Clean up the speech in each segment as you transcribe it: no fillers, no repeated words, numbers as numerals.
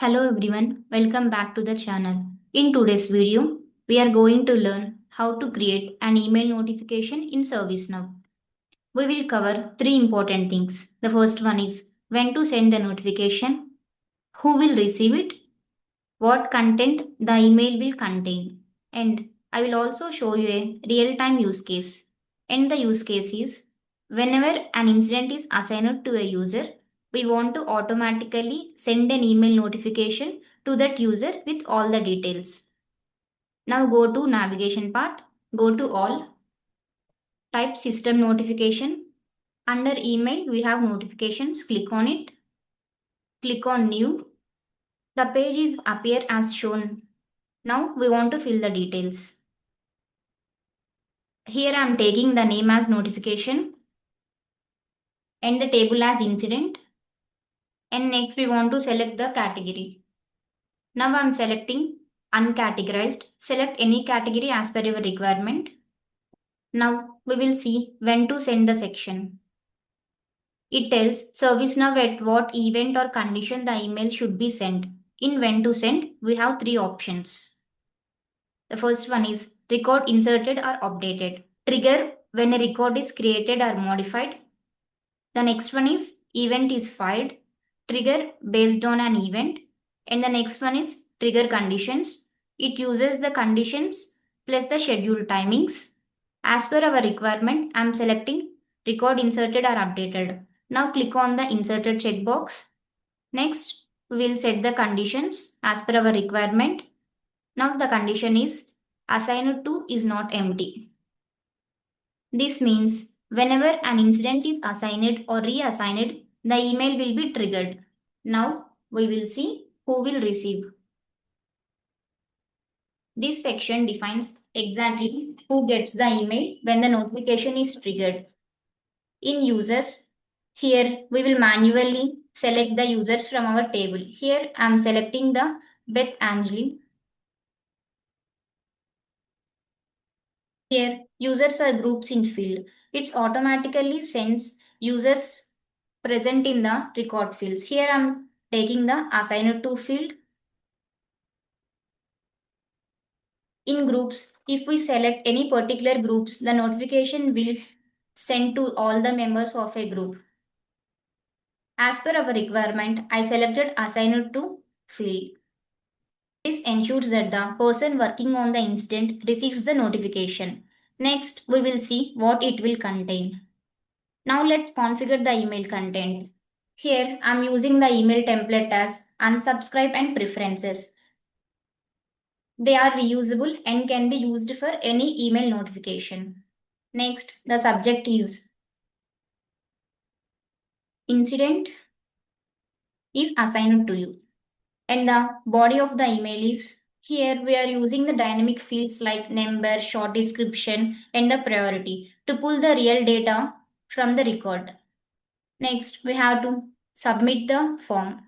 Hello everyone, welcome back to the channel. In today's video, we are going to learn how to create an email notification in ServiceNow. We will cover three important things. The first one is when to send the notification, who will receive it, what content the email will contain, and I will also show you a real-time use case. And the use case is whenever an incident is assigned to a user, we want to automatically send an email notification to that user with all the details. Now go to navigation part, go to all, type system notification. Under email, we have notifications, click on it, click on new. The page is appear as shown. Now we want to fill the details. Here I am taking the name as notification and the table as incident. And next we want to select the category. Now I am selecting uncategorized. Select any category as per your requirement. Now we will see when to send the section. It tells ServiceNow at what event or condition the email should be sent. In when to send, we have three options. The first one is record inserted or updated. Trigger when a record is created or modified. The next one is event is filed. Trigger based on an event. And the next one is trigger conditions. It uses the conditions plus the schedule timings. As per our requirement, I am selecting record inserted or updated. Now click on the inserted checkbox. Next, we will set the conditions as per our requirement. Now the condition is assigned to is not empty. This means whenever an incident is assigned or reassigned, the email will be triggered. Now we will see who will receive. This section defines exactly who gets the email when the notification is triggered. In users, here we will manually select the users from our table. Here I am selecting the Beth Angeli. Here users are groups in field. It automatically sends users present in the record fields. Here I am taking the assigned to field. In groups, if we select any particular groups, the notification will send to all the members of a group. As per our requirement, I selected assigned to field. This ensures that the person working on the incident receives the notification. Next, we will see what it will contain. Now let's configure the email content. Here, I'm using the email template as unsubscribe and preferences. They are reusable and can be used for any email notification. Next, the subject is incident is assigned to you. And the body of the email is here we are using the dynamic fields like number, short description, and the priority to pull the real data from the record. Next, we have to submit the form.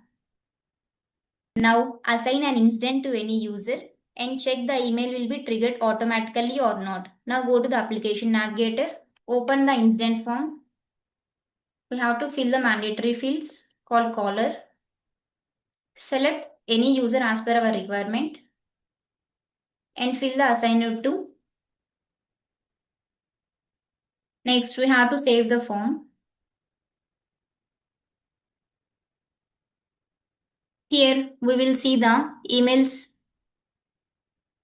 Now, assign an incident to any user and check the email will be triggered automatically or not. Now, go to the application navigator, open the incident form. We have to fill the mandatory fields called caller. Select any user as per our requirement and fill the assigned to. Next, we have to save the form. Here, we will see the emails.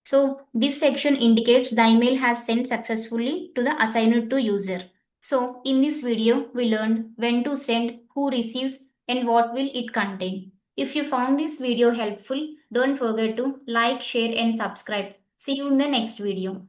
So, this section indicates the email has sent successfully to the assigned to user. So, in this video, we learned when to send, who receives, and what will it contain. If you found this video helpful, don't forget to like, share, and subscribe. See you in the next video.